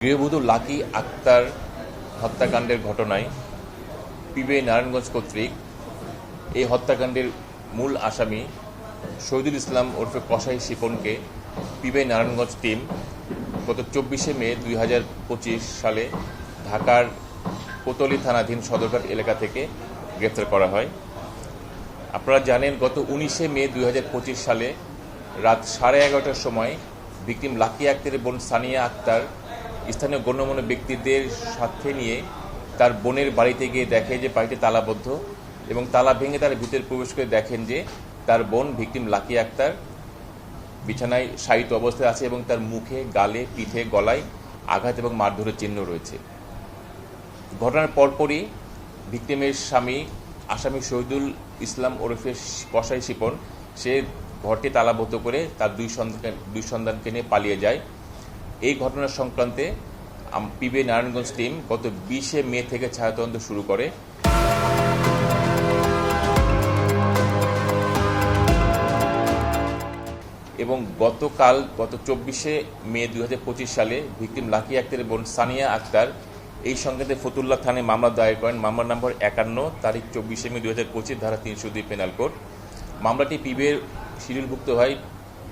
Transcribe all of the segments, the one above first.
গৃহবধূ লাকি আক্তার হত্যাকাণ্ডের ঘটনায় পিবিআই নারায়ণগঞ্জ কর্তৃক এই হত্যাকাণ্ডের মূল আসামি শহীদুল ইসলাম ওরফে কসাই শিপনকে পিবিআই নারায়ণগঞ্জ টিম গত 24শে মে 2025 সালে ঢাকার কোতোয়ালি থানাধীন সদরঘাট এলাকা থেকে গ্রেপ্তার করা হয়। আপনারা জানেন, গত 19শে মে 2025 সালে রাত 11:30টার সময় ভিকটিম লাকি আক্তারের বোন সানিয়া আক্তার স্থানীয় গণ্যমান্য ব্যক্তিদের সাথে নিয়ে তার বোনের বাড়িতে গিয়ে দেখে যে বাড়িতে তালাবদ্ধ, এবং তালা ভেঙে তার ভিতরে প্রবেশ করে দেখেন যে তার বোন ভিকটিম লাকি আক্তার বিছানায় শায়িত অবস্থায় আছে এবং তার মুখে, গালে, পিঠে, গলায় আঘাত এবং মারধরের চিহ্ন রয়েছে। ঘটনার পরপরই ভিকটিমের স্বামী আসামি শহীদুল ইসলাম ওরফে কসাই শিপন সে ঘরটি তালাবদ্ধ করে তার দুই সন্তানকে নিয়ে পালিয়ে যায়। এই ঘটনা সংক্রান্তে পিবিআই নারায়ণগঞ্জ টিম গত 20শে মে থেকে ছায়া তদন্ত শুরু করে। এবং গত 24শে মে 2025 সালে ভিকটিম লাকি আক্তারের বোন সানিয়া আক্তার এই সংক্রান্তে ফতুল্লা থানায় মামলা দায়ের করেন। মামলা নম্বর 51, তারিখ 24শে মে 2025, ধারা 302 পেনাল কোড। মামলাটি পিবিআইয়ের শিডিউলভুক্ত হয়।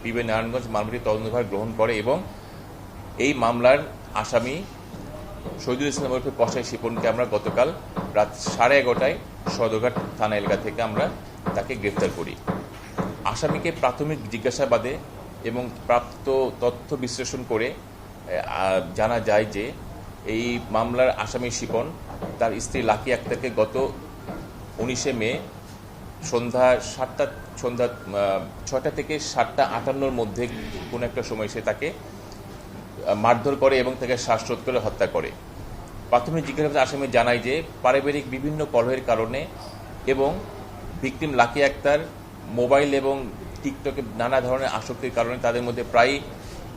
পিবিআই নারায়ণগঞ্জ মামলাটি তদন্তভার গ্রহণ করে এবং এই মামলার আসামি শহীদুল ইসলাম ওরফে কসাই শিপনকে আমরা গতকাল রাত 11:30টায় সদরঘাট থানা এলাকা থেকে আমরা তাকে গ্রেফতার করি। আসামিকে প্রাথমিক জিজ্ঞাসাবাদে এবং প্রাপ্ত তথ্য বিশ্লেষণ করে জানা যায় যে এই মামলার আসামি শিপন তার স্ত্রী লাকি আক্তারকে গত 19শে মে সন্ধ্যা 6টা থেকে 7:58-র মধ্যে কোনো একটা সময় সে তাকে মারধর করে এবং তাকে শ্বাসরোধ করে হত্যা করে। প্রাথমিক জিজ্ঞাসাবাদে আসামি জানায় যে পারিবারিক বিভিন্ন কলহের কারণে এবং ভিকটিম লাকি আক্তার মোবাইল এবং টিকটকে নানা ধরনের আসক্তির কারণে তাদের মধ্যে প্রায়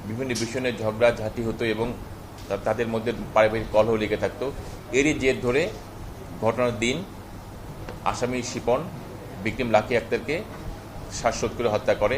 বিভিন্ন বিষয় নিয়ে ঝগড়াঝাঁটি হতো এবং তাদের মধ্যে পারিবারিক কলহ লেগে থাকতো। এরই জের ধরে ঘটনার দিন আসামি শিপন ভিকটিম লাকি আক্তারকে শ্বাসরোধ করে হত্যা করে।